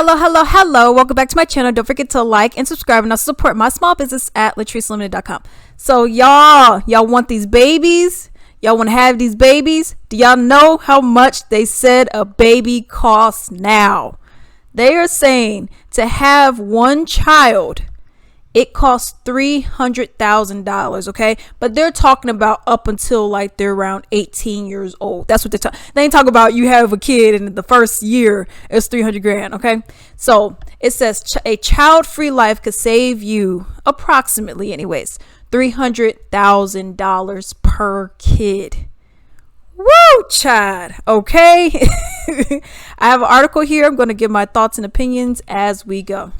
Hello. Welcome back to my channel. Don't forget to like and subscribe and also support my small business at LatriceLimited.com. So y'all want these babies? Y'all want to have these babies? Do y'all know how much they said a baby costs now? They are saying to have one child, it costs $300,000, okay? But they're talking about up until like they're around 18 years old. That's what they're talking. They ain't talking about you have a kid and the first year is 300 grand, okay? So it says a child-free life could save you approximately, anyways, $300,000 per kid. Woo, child. Okay. I have an article here. I'm going to give my thoughts and opinions as we go.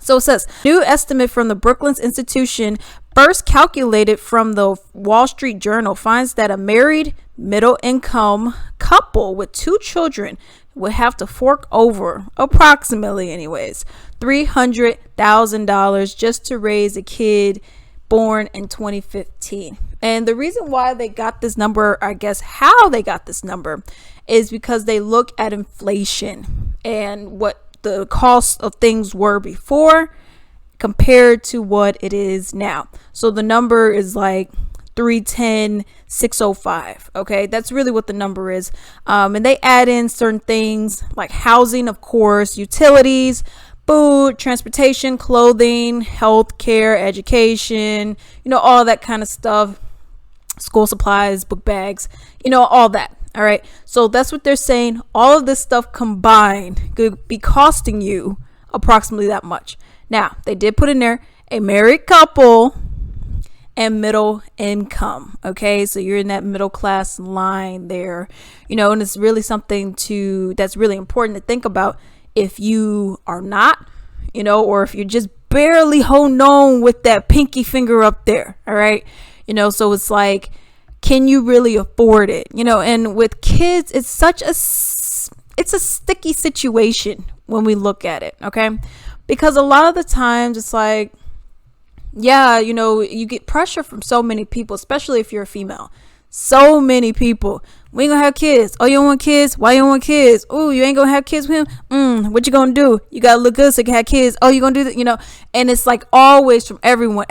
So it says, new estimate from the Brookings Institution, first calculated from the Wall Street Journal, finds that a married middle-income couple with 2 children would have to fork over approximately, anyways, $300,000 just to raise a kid born in 2015. And the reason why they got this number, I guess how they got this number, is because they look at inflation and what the cost of things were before compared to what it is now. So the number is like 310,605. Okay, that's really what the number is. And they add in certain things like housing, of course, utilities, food, transportation, clothing, healthcare, education, all that kind of stuff, school supplies, book bags, all that. All right. So that's what they're saying. All of this stuff combined could be costing you approximately that much. Now, they did put in there a married couple and middle income. Okay. So you're in that middle class line there, and it's really something that's really important to think about if you are not, or if you're just barely holding on with that pinky finger up there. All right. So it's like, can you really afford it? And with kids, it's a sticky situation when we look at it. Okay. Because a lot of the times it's like, yeah, you get pressure from so many people, especially if you're a female. So many people. We ain't gonna have kids. Oh, you don't want kids? Why you don't want kids? Oh, you ain't gonna have kids with him? What you gonna do? You gotta look good so you can have kids. Oh, you gonna do that? And it's like always from everyone.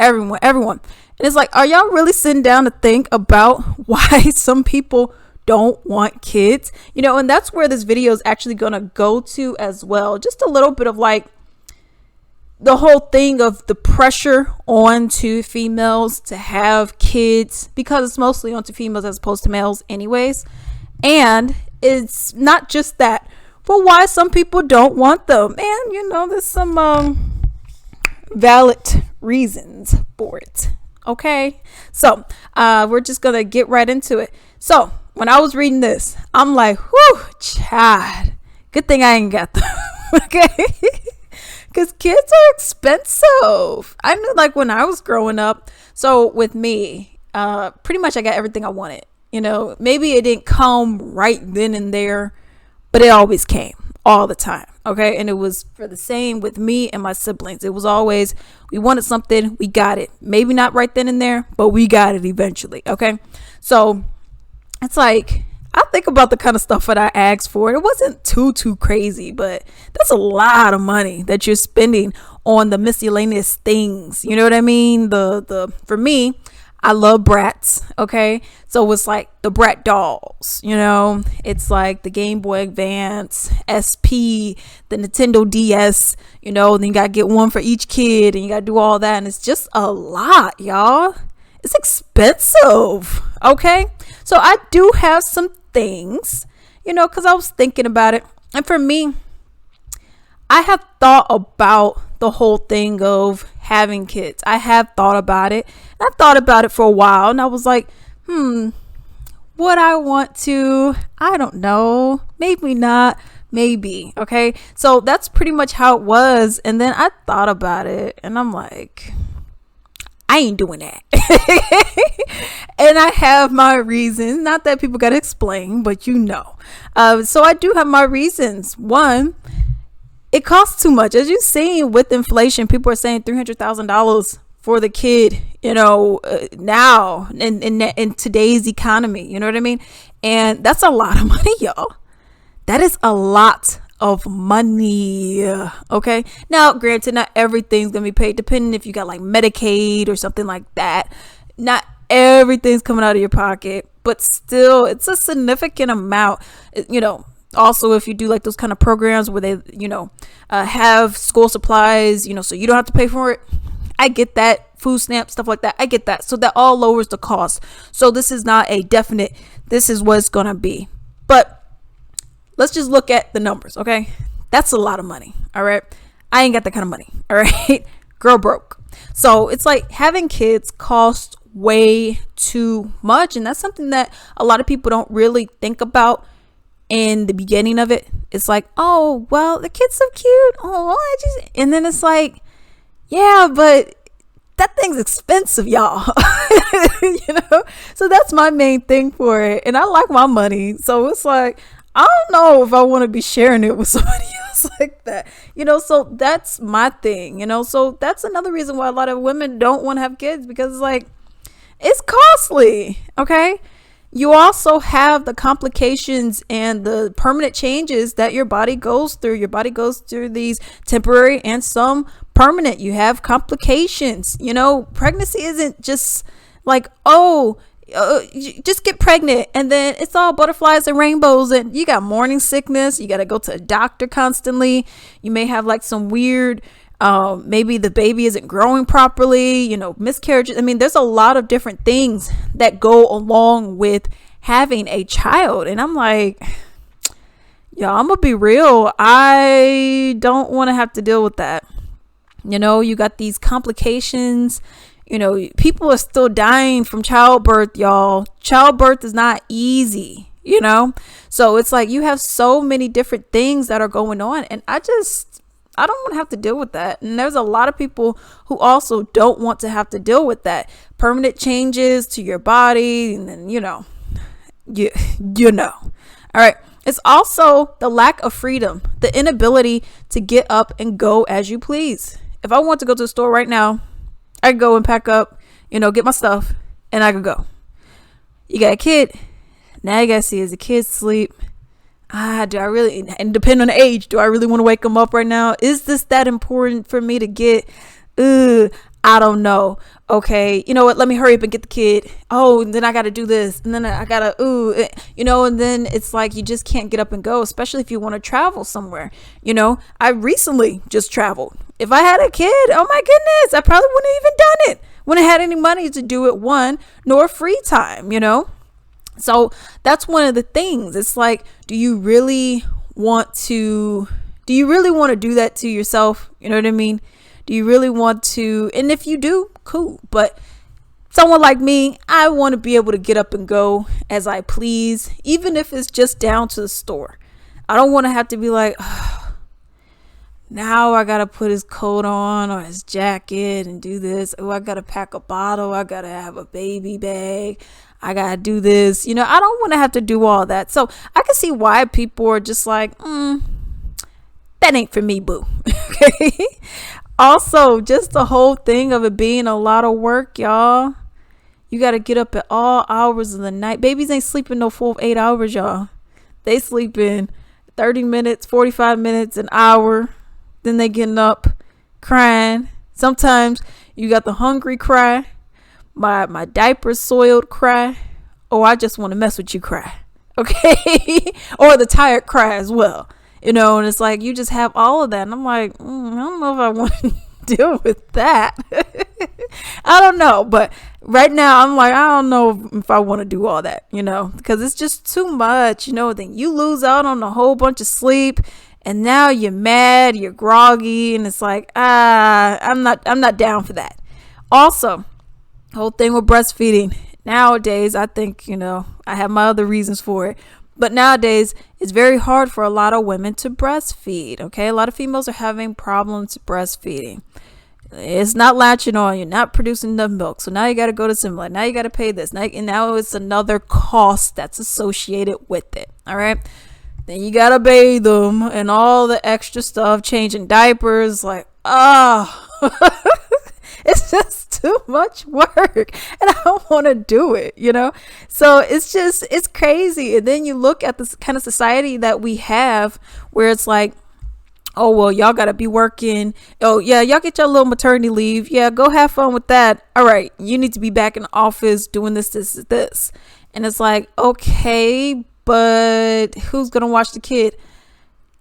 And it's like, are y'all really sitting down to think about why some people don't want kids? And that's where this video is actually going to go to as well. Just a little bit of like the whole thing of the pressure onto females to have kids, because it's mostly onto females as opposed to males anyways. And it's not just that, for why some people don't want them. And, there's some valid reasons for it. Okay, so we're just gonna get right into it. So when I was reading this, I'm like, whew, child, good thing I ain't got them. Okay, because kids are expensive. I knew, like, when I was growing up. So with me, pretty much I got everything I wanted. Maybe it didn't come right then and there, but it always came all the time. Okay. And it was for the same with me and my siblings. It was always, we wanted something, we got it. Maybe not right then and there, but we got it eventually. Okay. So it's like, I think about the kind of stuff that I asked for. It wasn't too crazy, but that's a lot of money that you're spending on the miscellaneous things. You know what I mean? For me, I love Bratz. Okay. So it's like the Brat dolls, it's like the Game Boy Advance, SP, the Nintendo DS, then you got to get one for each kid and you got to do all that. And it's just a lot, y'all. It's expensive. Okay. So I do have some things, because I was thinking about it. And for me, I have thought about the whole thing of having kids. I have thought about it. And I've thought about it for a while, and I was like, would I want to? I don't know. Maybe not. Maybe. Okay. So that's pretty much how it was. And then I thought about it, and I'm like, I ain't doing that. And I have my reasons. Not that people got to explain, but so I do have my reasons. One, it costs too much. As you've seen with inflation, people are saying $300,000 for the kid, now in today's economy. You know what I mean? And that's a lot of money, y'all. That is a lot of money. Okay. Now, granted, not everything's going to be paid, depending if you got like Medicaid or something like that. Not everything's coming out of your pocket, but still, it's a significant amount. Also, if you do like those kind of programs where they, have school supplies, so you don't have to pay for it. I get that. Food stamps, stuff like that. I get that. So that all lowers the cost. So this is not a definite, this is what it's going to be. But let's just look at the numbers, okay? That's a lot of money, all right? I ain't got that kind of money, all right? Girl broke. So it's like having kids costs way too much. And that's something that a lot of people don't really think about in the beginning of it. It's like, oh, well, the kid's so cute. Oh, and then it's like, yeah, but that thing's expensive, y'all. So that's my main thing for it. And I like my money. So it's like, I don't know if I want to be sharing it with somebody else like that. So that's my thing, so that's another reason why a lot of women don't want to have kids, because it's like, it's costly. Okay. You also have the complications and the permanent changes that your body goes through. Your body goes through these temporary and some permanent. You have complications. Pregnancy isn't just like, just get pregnant and then it's all butterflies and rainbows, and you got morning sickness. You got to go to a doctor constantly. You may have like some weird, maybe the baby isn't growing properly, miscarriages. I mean, there's a lot of different things that go along with having a child. And I'm like, y'all, I'm gonna be real. I don't want to have to deal with that. You got these complications. People are still dying from childbirth, y'all. Childbirth is not easy, so it's like you have so many different things that are going on, and I don't want to have to deal with that. And there's a lot of people who also don't want to have to deal with that. Permanent changes to your body. And then, all right. It's also the lack of freedom, the inability to get up and go as you please. If I want to go to the store right now, I can go and pack up, get my stuff, and I could go. You got a kid. Now you got to see, is the kid sleep? Do I really, and depending on the age, do I really want to wake them up right now? Is this that important for me to get? I don't know. Okay, you know what? Let me hurry up and get the kid. Oh, and then I got to do this. And then I got to, and then it's like you just can't get up and go, especially if you want to travel somewhere. I recently just traveled. If I had a kid, oh my goodness, I probably wouldn't have even done it. Wouldn't have had any money to do it, nor free time, So that's one of the things. It's like, do you really want to do that to yourself? You know what I mean? Do you really want to? And if you do, cool. But someone like me, I want to be able to get up and go as I please, even if it's just down to the store. I don't want to have to be like, now I got to put his coat on or his jacket and do this. Oh, I got to pack a bottle. I got to have a baby bag. I got to do this. I don't want to have to do all that. So I can see why people are just like, that ain't for me, boo. Okay. Also, just the whole thing of it being a lot of work, y'all. You got to get up at all hours of the night. Babies ain't sleeping no full 8 hours, y'all. They sleep in 30 minutes, 45 minutes, an hour. Then they getting up crying. Sometimes you got the hungry cry. My diaper's soiled cry. Oh, I just want to mess with you cry. Okay. Or the tired cry as well. And it's like you just have all of that. And I'm like, I don't know if I want to deal with that. I don't know. But right now I'm like, I don't know if I want to do all that, because it's just too much, then you lose out on a whole bunch of sleep. And now you're mad, you're groggy. And it's like, I'm not down for that. Also, whole thing with breastfeeding. Nowadays, I think, I have my other reasons for it. But nowadays, it's very hard for a lot of women to breastfeed. Okay. A lot of females are having problems breastfeeding. It's not latching on. You're not producing enough milk. So now you got to go to Similac. Now you got to pay this. Now it's another cost that's associated with it. All right. Then you got to bathe them and all the extra stuff, changing diapers. Like, it's just too much work and I don't want to do it, you know? So it's crazy. And then you look at this kind of society that we have where it's like, oh, well, y'all got to be working. Oh, yeah, y'all get your little maternity leave. Yeah, go have fun with that. All right, you need to be back in the office doing this. And it's like, okay, but who's going to watch the kid?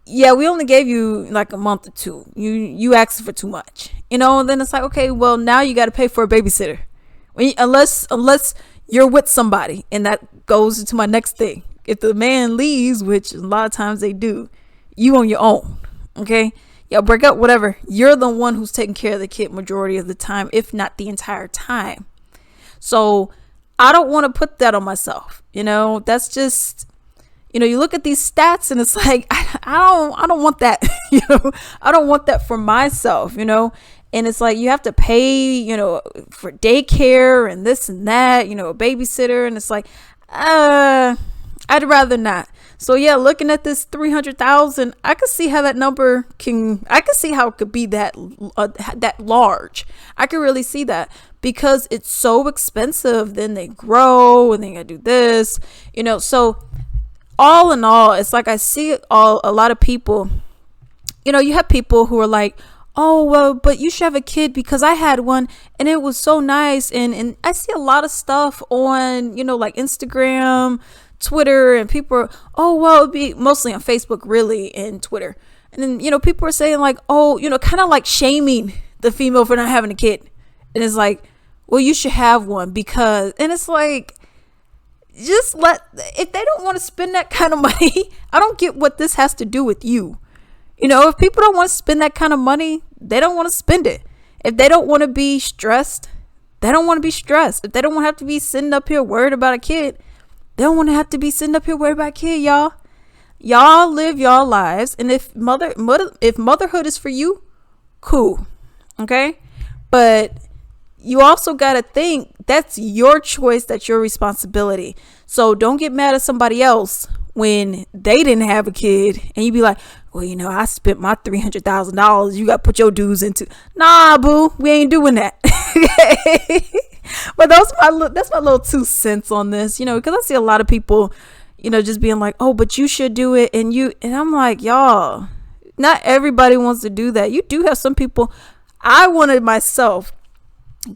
Yeah, we only gave you like a month or two. You asked for too much, you know. And then it's like, okay, well, now you got to pay for a babysitter, unless you're with somebody. And that goes into my next thing. If the man leaves, which a lot of times they do, you on your own. Okay, y'all break up, whatever. You're the one who's taking care of the kid majority of the time, if not the entire time. So I don't want to put that on myself. You know, that's just. You know, you look at these stats and it's like, I don't want that, you know, I don't want that for myself, you know, and it's like, you have to pay, you know, for daycare and this and that, you know, a babysitter. And it's like, I'd rather not. So yeah, looking at this 300,000, I could see how that number I could see how it could be that large. I could really see that because it's so expensive. Then they grow and then I do this, you know, so all in all, it's like I see a lot of people, you know, you have people who are like, oh, well, but you should have a kid because I had one and it was so nice. And I see a lot of stuff on, you know, like Instagram, Twitter, and people are, oh, well, it'd be mostly on Facebook, really, and Twitter. And then, you know, people are saying like, oh, you know, kind of like shaming the female for not having a kid. And it's like, well, you should have one because, and it's like, just if they don't want to spend that kind of money, I don't get what this has to do with you. You know, if people don't want to spend that kind of money, they don't want to spend it. If they don't want to be stressed, they don't want to be stressed. If they don't want to have to be sitting up here worried about a kid, they don't want to have to be sitting up here worried about a kid, y'all. Y'all live y'all lives. And if motherhood is for you, cool. Okay? But you also got to think that's your choice, that's your responsibility. So don't get mad at somebody else when they didn't have a kid and you be like, well, you know, I spent my $300,000. You got to put your dues into. Nah, boo, we ain't doing that. But that's my little 2 cents on this, you know, because I see a lot of people, you know, just being like, oh, but you should do it. And I'm like, y'all, not everybody wants to do that. You do have some people. I wanted myself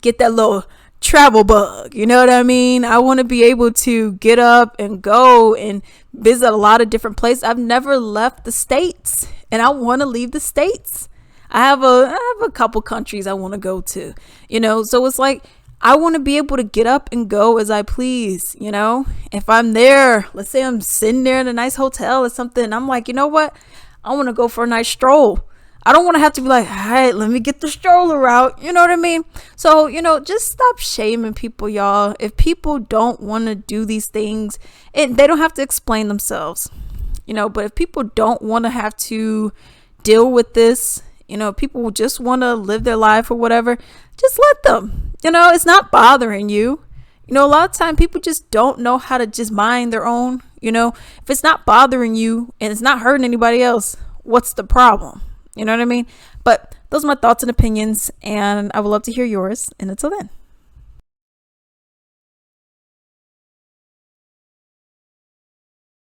get that little travel bug, you know what I mean? I want to be able to get up and go and visit a lot of different places. I've never left the States and I want to leave the States. I have a couple countries I want to go to, you know, so it's like I want to be able to get up and go as I please, you know. If I'm there, let's say I'm sitting there in a nice hotel or something, I'm like, you know what, I want to go for a nice stroll. I don't want to have to be like, all right, let me get the stroller out. You know what I mean? So, you know, just stop shaming people, y'all. If people don't want to do these things, and they don't have to explain themselves, you know, but if people don't want to have to deal with this, you know, people just want to live their life or whatever, just let them. You know, it's not bothering you. You know, a lot of time people just don't know how to just mind their own. You know, if it's not bothering you and it's not hurting anybody else, what's the problem? You know what I mean? But those are my thoughts and opinions, and I would love to hear yours. And until then.